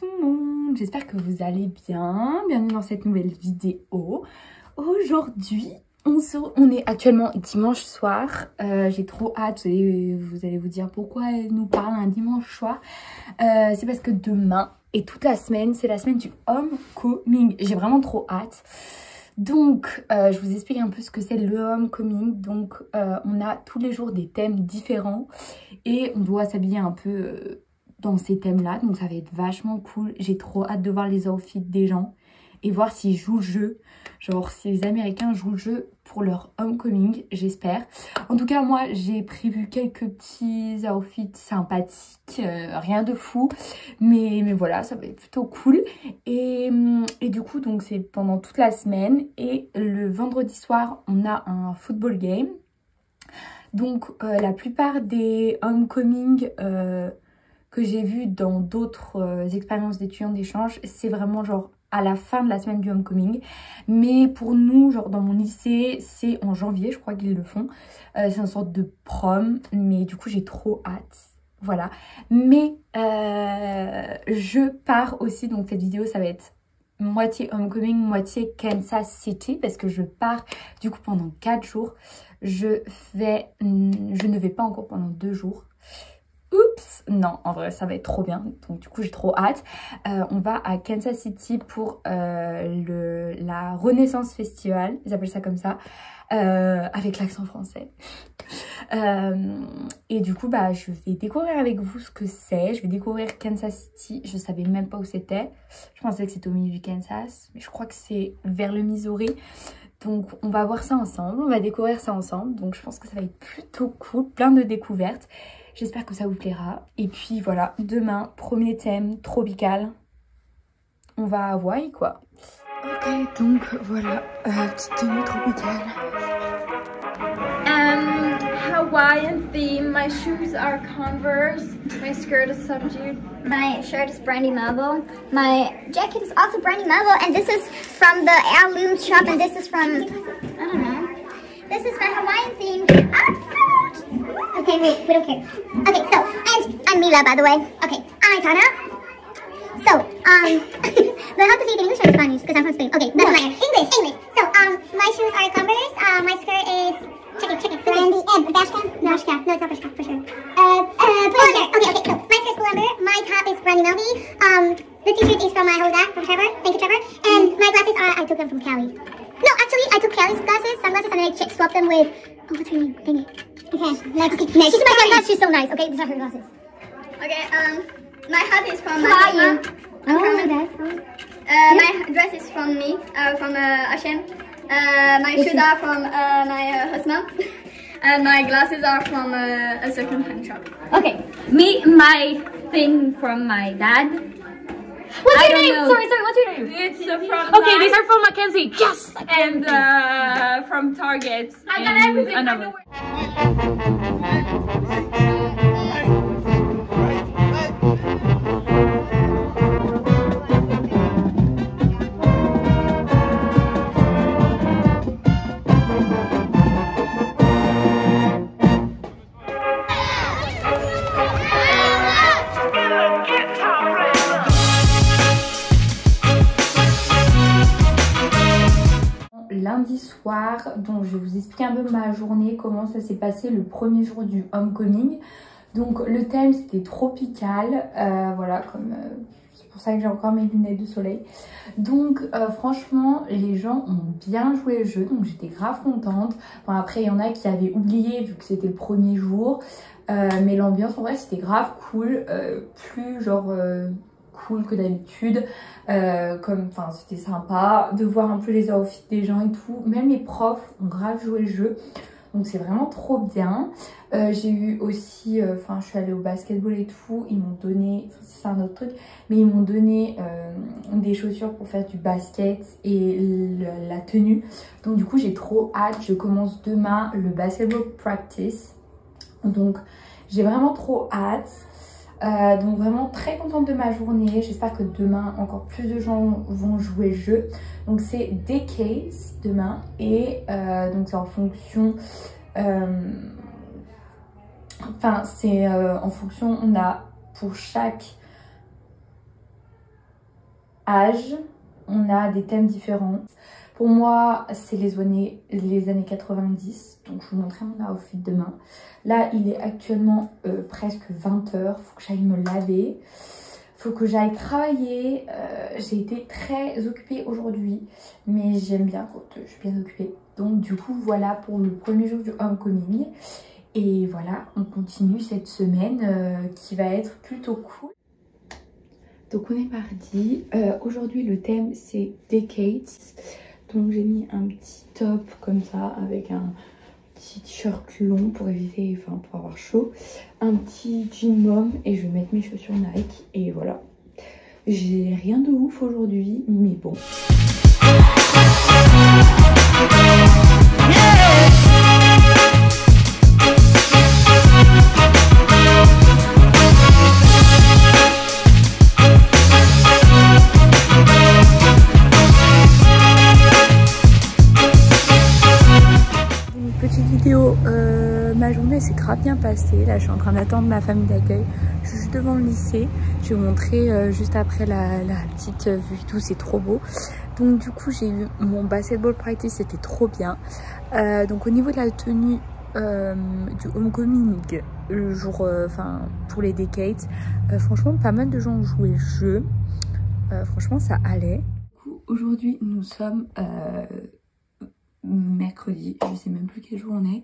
tout le monde, j'espère que vous allez bien. Bienvenue dans cette nouvelle vidéo. Aujourd'hui, on est actuellement dimanche soir. J'ai trop hâte, vous allez vous dire pourquoi elle nous parle un dimanche soir. C'est parce que demain et toute la semaine, c'est la semaine du homecoming. J'ai vraiment trop hâte. Donc, je vous explique un peu ce que c'est le homecoming. Donc, on a tous les jours des thèmes différents et on doit s'habiller un peu dans ces thèmes-là. Donc, ça va être vachement cool. J'ai trop hâte de voir les outfits des gens et voir s'ils jouent le jeu. Genre, si les Américains jouent le jeu pour leur homecoming, j'espère. En tout cas, moi, j'ai prévu quelques petits outfits sympathiques. Rien de fou. Mais voilà, ça va être plutôt cool. Et du coup, donc c'est pendant toute la semaine. Et le vendredi soir, on a un football game. Donc, la plupart des homecoming que j'ai vus dans d'autres expériences d'étudiants d'échange, c'est vraiment genre à la fin de la semaine du homecoming. Mais pour nous, genre dans mon lycée, c'est en janvier, je crois qu'ils le font. C'est une sorte de prom, mais du coup j'ai trop hâte. Voilà. Mais je pars aussi, donc cette vidéo ça va être moitié homecoming, moitié Kansas City, parce que je pars du coup pendant 4 jours. Je ne vais pas encore pendant 2 jours. Oups, non, en vrai, ça va être trop bien. Donc, du coup, j'ai trop hâte. On va à Kansas City pour la Renaissance Festival. Ils appellent ça comme ça. Avec l'accent français. Et du coup, bah, je vais découvrir avec vous ce que c'est. Je vais découvrir Kansas City. Je savais même pas où c'était. Je pensais que c'était au milieu du Kansas. Mais je crois que c'est vers le Missouri. Donc, on va voir ça ensemble. On va découvrir ça ensemble. Donc, je pense que ça va être plutôt cool. Plein de découvertes. J'espère que ça vous plaira. Et puis voilà, demain, premier thème, tropical. On va à Hawaï, quoi. Ok, donc voilà, petite tenue tropicale. Hawaiian theme. My shoes are Converse. My skirt is subdued. My shirt is Brandy Melville. My jacket is also Brandy Melville. And this is from the Heirlooms shop. And this is from, I don't know. This is my Hawaiian theme. Okay, wait, we don't care. Okay, so, and I'm Mila, by the way. Okay, I'm Tana. So, do I have to say it in English or Spanish? Because I'm from Spain. Okay, doesn't matter. English. So, my shoes are Converse. My skirt is, check it. Brandy, Bershka? No, it's not Bershka, for sure. Okay, so, my skirt is Pull&Bear. My top is Brandy Melville. The t-shirt is from my Hoda, from Trevor. Thank you, Trevor. And my glasses are, I took them from Cali. No, actually, I took Cali's sunglasses, and then I swapped them with, oh, what's her name? Dang it. Okay, next. She's my friend, she's so nice. Okay, these are her glasses. Okay, my hat is from my my dress is from me, from Hashem. My shoes are from my husband. And my glasses are from a second-hand shop. Okay, my thing from my dad. What's your name? Sorry, what's your name? It's from Okay, these are from Mackenzie. Yes! and from Target. I got everything. I know Lundi soir, donc je vais vous expliquer un peu ma journée, comment ça s'est passé le premier jour du homecoming. Donc le thème c'était tropical, voilà, c'est pour ça que j'ai encore mes lunettes de soleil. Donc franchement les gens ont bien joué le jeu, donc j'étais grave contente. Bon, après il y en a qui avaient oublié vu que c'était le premier jour, mais l'ambiance en vrai c'était grave cool, plus genre cool que d'habitude, enfin c'était sympa de voir un peu les outfits des gens et tout. Même les profs ont grave joué le jeu, donc c'est vraiment trop bien. J'ai eu aussi, enfin je suis allée au basketball et tout, ils m'ont donné, c'est un autre truc, mais ils m'ont donné des chaussures pour faire du basket et la tenue. Donc du coup j'ai trop hâte, je commence demain le basketball practice, donc j'ai vraiment trop hâte. Donc vraiment très contente de ma journée. J'espère que demain encore plus de gens vont jouer le jeu. Donc c'est Decades demain et donc c'est en fonction enfin c'est en fonction, on a pour chaque âge, on a des thèmes différents. Pour moi, c'est les années 90. Donc, je vous montrerai mon outfit demain. Là, il est actuellement presque 20 h. Il faut que j'aille me laver. Il faut que j'aille travailler. J'ai été très occupée aujourd'hui. Mais j'aime bien quand je suis bien occupée. Donc, du coup, voilà pour le premier jour du homecoming. Et voilà, on continue cette semaine qui va être plutôt cool. Donc, on est mardi. Aujourd'hui, le thème, c'est Decades. Donc j'ai mis un petit top comme ça avec un petit t-shirt long pour éviter, enfin pour avoir chaud. Un petit jean mom et je vais mettre mes chaussures Nike et voilà. J'ai rien de ouf aujourd'hui mais bon. Ma journée s'est grave bien passée. Là, je suis en train d'attendre ma famille d'accueil. Je suis juste devant le lycée. Je vais vous montrer juste après la petite vue. Tout, c'est trop beau. Donc, du coup, j'ai eu mon basketball practice. C'était trop bien. Donc, au niveau de la tenue du homecoming, le jour, pour les decades, franchement, pas mal de gens ont joué le jeu. Franchement, ça allait. Aujourd'hui, nous sommes mercredi, je sais même plus quel jour on est.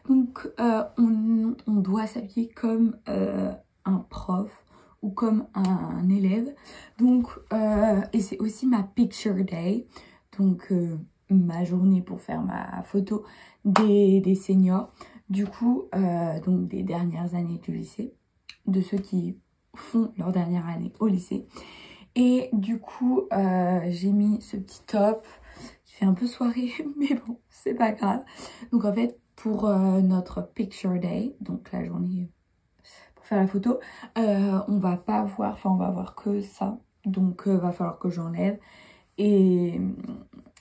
Donc on doit s'habiller comme un prof ou comme un élève. Donc et c'est aussi ma picture day, donc ma journée pour faire ma photo des seniors. Du coup donc des dernières années du lycée, de ceux qui font leur dernière année au lycée. Et du coup j'ai mis ce petit top qui fait un peu soirée, mais bon, c'est pas grave. Donc en fait, pour notre picture day, donc la journée pour faire la photo, on va pas voir, enfin on va voir que ça. Donc va falloir que j'enlève. Et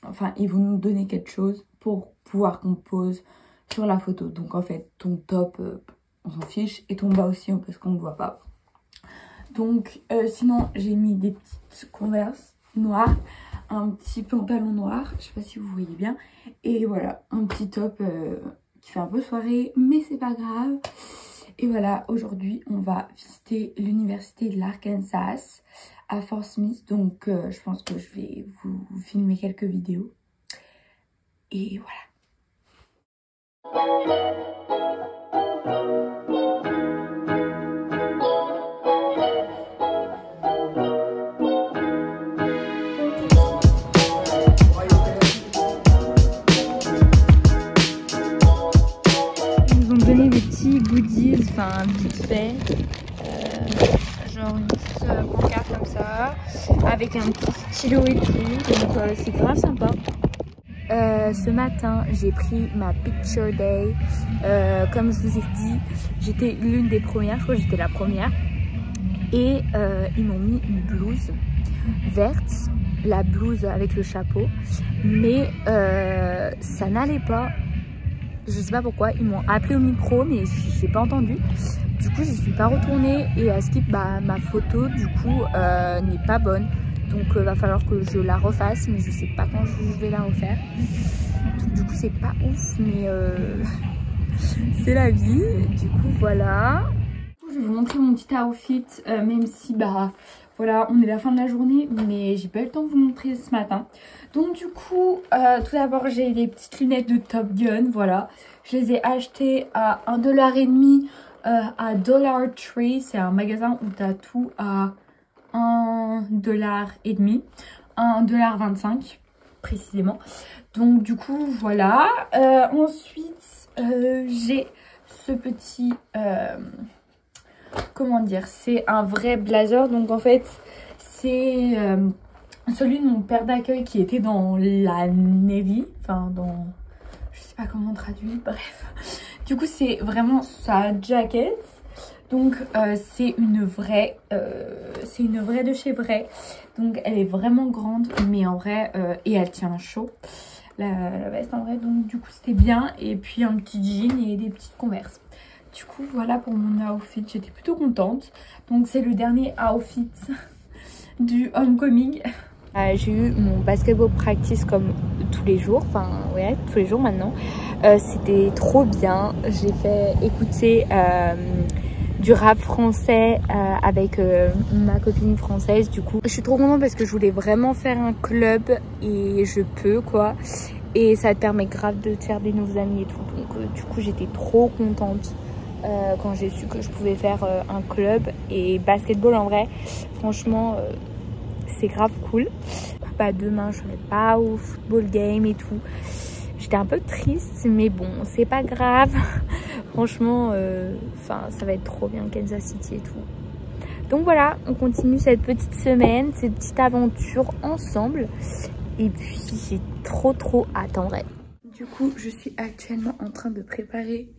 enfin, ils vont nous donner quelque chose pour pouvoir qu'on pose sur la photo. Donc en fait, ton top, on s'en fiche. Et ton bas aussi, parce qu'on ne voit pas. Donc sinon, j'ai mis des petites Converse noires. Un petit pantalon noir, je sais pas si vous voyez bien, et voilà, un petit top qui fait un peu soirée, mais c'est pas grave. Et voilà, aujourd'hui on va visiter l'université de l'Arkansas à Fort Smith, donc je pense que je vais vous filmer quelques vidéos, et voilà. Enfin vite fait, genre une petite pancarte comme ça, avec un petit stylo et tout, donc c'est grave sympa. Ce matin j'ai pris ma picture day, comme je vous ai dit, j'étais l'une des premières, je crois que j'étais la première, et ils m'ont mis une blouse verte, la blouse avec le chapeau, mais ça n'allait pas. Je sais pas pourquoi, ils m'ont appelé au micro mais j'ai pas entendu. Du coup je suis pas retournée et à Skip, ma photo du coup n'est pas bonne. Donc va falloir que je la refasse, mais je sais pas quand je vais la refaire. Donc, du coup c'est pas ouf mais c'est la vie. Du coup voilà. Je vais vous montrer mon petit outfit, même si voilà, on est à la fin de la journée, mais j'ai pas eu le temps de vous montrer ce matin. Donc du coup, tout d'abord j'ai des petites lunettes de Top Gun, voilà. Je les ai achetées à 1,50 $ à Dollar Tree. C'est un magasin où tu as tout à 1,50 $, 1,25 $ précisément. Donc du coup, voilà. Ensuite, j'ai ce petit... comment dire, c'est un vrai blazer. Donc en fait c'est celui de mon père d'accueil qui était dans la Navy, enfin dans, je sais pas comment on traduit, bref. Du coup c'est vraiment sa jacket. Donc c'est une vraie de chez Vrai. Donc elle est vraiment grande, mais en vrai et elle tient chaud, la veste en vrai. Donc du coup c'était bien. Et puis un petit jean et des petites Converse. Du coup voilà pour mon outfit, j'étais plutôt contente. Donc c'est le dernier outfit du homecoming. J'ai eu mon basketball practice comme tous les jours, enfin ouais, tous les jours maintenant. C'était trop bien. J'ai fait écouter du rap français avec ma copine française. Du coup, je suis trop contente parce que je voulais vraiment faire un club et je peux quoi. Et ça te permet grave de te faire des nouveaux amis et tout. Donc du coup, j'étais trop contente quand j'ai su que je pouvais faire un club. Et basketball en vrai, franchement, c'est grave cool. Bah, demain, je serai pas au football game et tout. J'étais un peu triste, mais bon, c'est pas grave. Franchement, ça va être trop bien, Kansas City et tout. Donc voilà, on continue cette petite semaine, cette petite aventure ensemble. Et puis, j'ai trop hâte en vrai. Du coup, je suis actuellement en train de préparer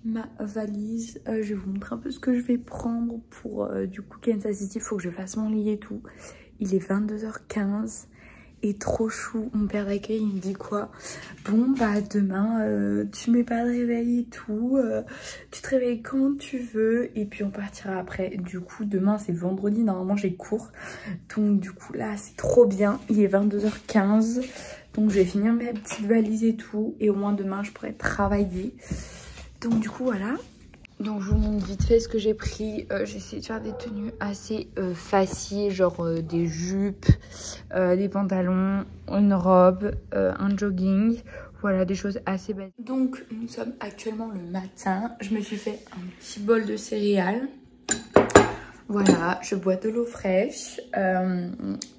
ma valise. Je vais vous montrer un peu ce que je vais prendre pour du coup Kansas City. Il faut que je fasse mon lit et tout. Il est 22h15. Et trop chou, mon père d'accueil il me dit quoi? Bon bah demain tu mets pas de réveil et tout, tu te réveilles quand tu veux et puis on partira après. Du coup demain c'est vendredi, normalement j'ai cours, donc du coup là c'est trop bien. Il est 22h15, donc je vais finir mes petites valises et tout et au moins demain je pourrai travailler. Donc du coup voilà. Donc je vous montre vite fait ce que j'ai pris. J'ai essayé de faire des tenues assez faciles, genre des jupes, des pantalons, une robe, un jogging. Voilà, des choses assez basiques. Donc nous sommes actuellement le matin. Je me suis fait un petit bol de céréales. Voilà, je bois de l'eau fraîche.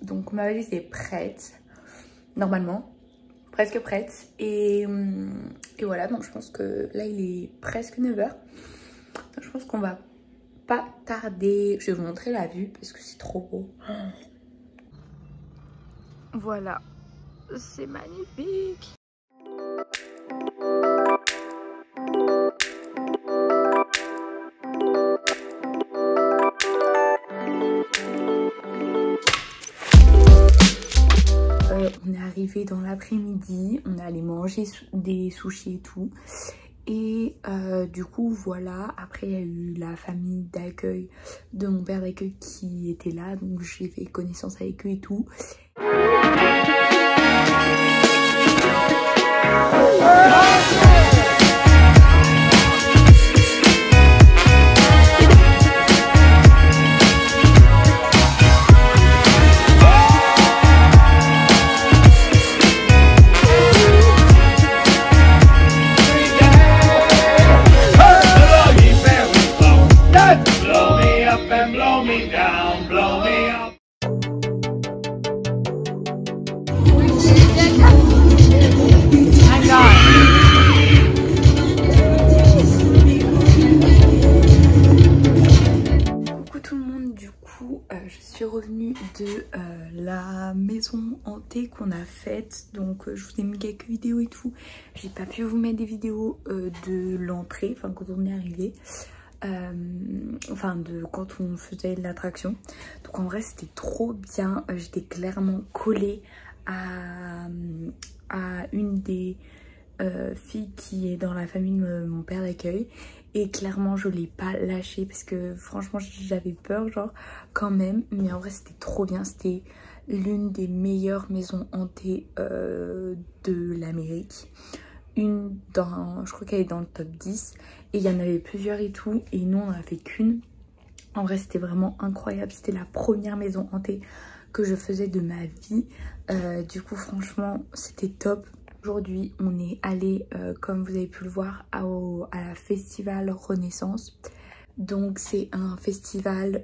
Donc ma valise est prête, normalement. Presque prête. Et voilà, donc je pense que là il est presque 9h. Je pense qu'on va pas tarder. Je vais vous montrer la vue parce que c'est trop beau. Voilà, c'est magnifique. On est arrivé dans l'après-midi. On est allé manger des sushis et tout. Et du coup voilà, après il y a eu la famille d'accueil de mon père d'accueil qui était là, donc j'ai fait connaissance avec eux et tout. Je suis revenue de la maison hantée qu'on a faite, donc je vous ai mis quelques vidéos et tout. J'ai pas pu vous mettre des vidéos de l'entrée, enfin quand on est arrivé, enfin de quand on faisait l'attraction. Donc en vrai c'était trop bien, j'étais clairement collée à une des filles qui est dans la famille de mon père d'accueil. Et clairement je l'ai pas lâché parce que franchement j'avais peur genre quand même. Mais en vrai c'était trop bien, c'était l'une des meilleures maisons hantées de l'Amérique. Une dans, je crois qu'elle est dans le top 10. Et il y en avait plusieurs et tout. Et nous on en a fait qu'une. En vrai c'était vraiment incroyable, c'était la première maison hantée que je faisais de ma vie. Du coup franchement c'était top. Aujourd'hui, on est allé, comme vous avez pu le voir, à la Festival Renaissance. Donc, c'est un festival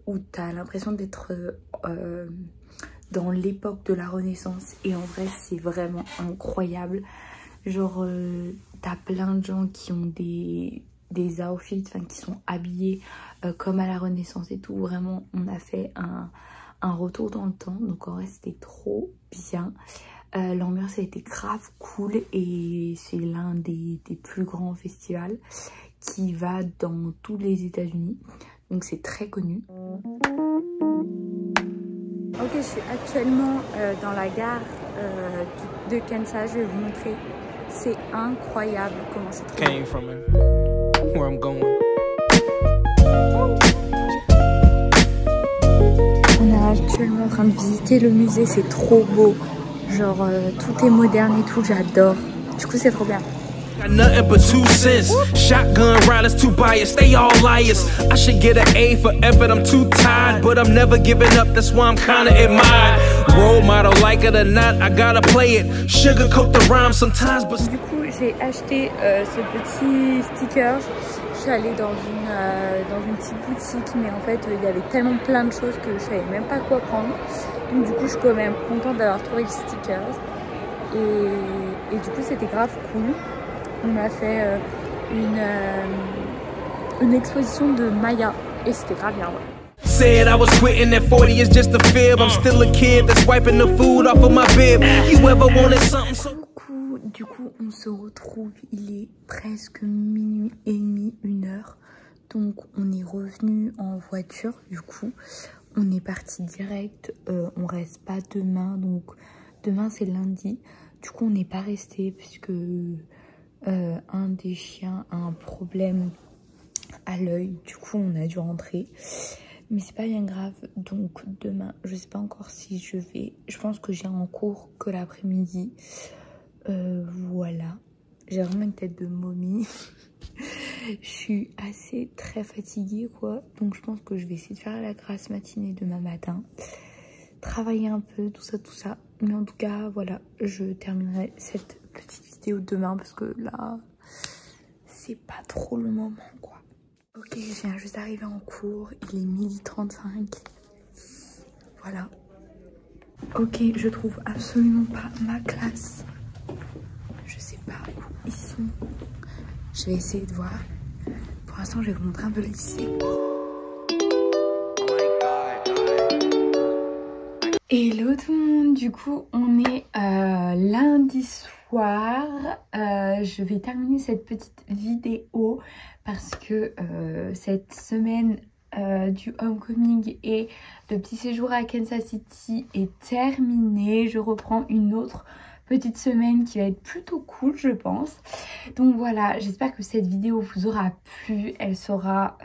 où tu as l'impression d'être dans l'époque de la Renaissance. Et en vrai, c'est vraiment incroyable. Genre, tu as plein de gens qui ont des outfits, qui sont habillés comme à la Renaissance et tout. Vraiment, on a fait un retour dans le temps. Donc, en vrai, c'était trop bien. L'ambiance a été grave cool et c'est l'un des plus grands festivals qui va dans tous les États-Unis, donc c'est très connu. Ok, je suis actuellement dans la gare de Kansas. Je vais vous montrer, c'est incroyable comment c'est trop bien. On a actuellement en train de visiter le musée, c'est trop beau. Genre tout est moderne et tout, j'adore. Du coup c'est trop bien. Got nothing but 2 cents. Shotgun riders, too biased, they all liars. I should get an A for effort, I'm too tired. But I'm never giving up, that's why I'm kinda admired. Role model, like it or not, I gotta play it. Sugarcoat the rhyme sometimes, but... Du coup, j'ai acheté ce petit sticker. Je suis allée dans une petite boutique, mais en fait, il y avait tellement plein de choses que je savais même pas quoi prendre. Donc du coup, je suis quand même contente d'avoir trouvé le sticker. Et du coup, c'était grave cool. On m'a fait une exposition de Maya et c'était grave bien. Ouais. Said I was quitting at 40 is just a fib. I'm still a kid that's wiping the food off of my bib. You ever wanted something so... Du coup, on se retrouve. Il est presque minuit et demi, 1h. Donc, on est revenu en voiture. Du coup, on est parti direct. On reste pas demain. Donc, demain, c'est lundi. Du coup, on n'est pas resté puisque un des chiens a un problème à l'œil. Du coup, on a dû rentrer. Mais c'est pas bien grave. Donc, demain, je sais pas encore si je vais. Je pense que j'ai un cours que l'après-midi. Voilà, j'ai vraiment une tête de momie. Je suis assez très fatiguée quoi, donc je pense que je vais essayer de faire la grasse matinée demain matin, travailler un peu, tout ça, mais en tout cas voilà, je terminerai cette petite vidéo demain parce que là c'est pas trop le moment quoi. Ok, je viens juste d'arriver en cours, il est 12h35, voilà. Ok, je trouve absolument pas ma classe. Je sais pas où ils sont. Je vais essayer de voir. Pour l'instant, je vais vous montrer un peu le lycée. Hello tout le monde. Du coup, on est lundi soir. Je vais terminer cette petite vidéo parce que cette semaine du homecoming et le petit séjour à Kansas City est terminé. Je reprends une autre petite semaine qui va être plutôt cool je pense. Donc voilà, j'espère que cette vidéo vous aura plu. Elle sera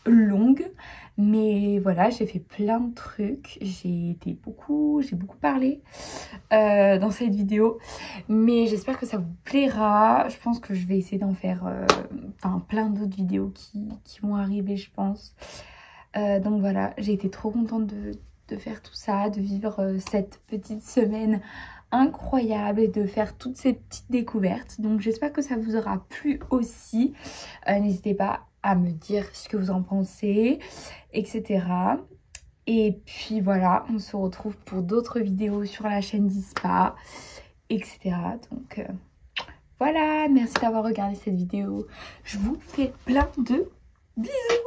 longue, mais voilà, j'ai fait plein de trucs, j'ai beaucoup parlé dans cette vidéo, mais j'espère que ça vous plaira. Je pense que je vais essayer d'en faire plein d'autres vidéos qui vont arriver je pense. Donc voilà, j'ai été trop contente de faire tout ça, de vivre cette petite semaine incroyable et de faire toutes ces petites découvertes. Donc j'espère que ça vous aura plu aussi. N'hésitez pas à me dire ce que vous en pensez, etc. Et puis voilà, on se retrouve pour d'autres vidéos sur la chaîne d'Ispa, etc. Donc voilà, merci d'avoir regardé cette vidéo. Je vous fais plein de bisous.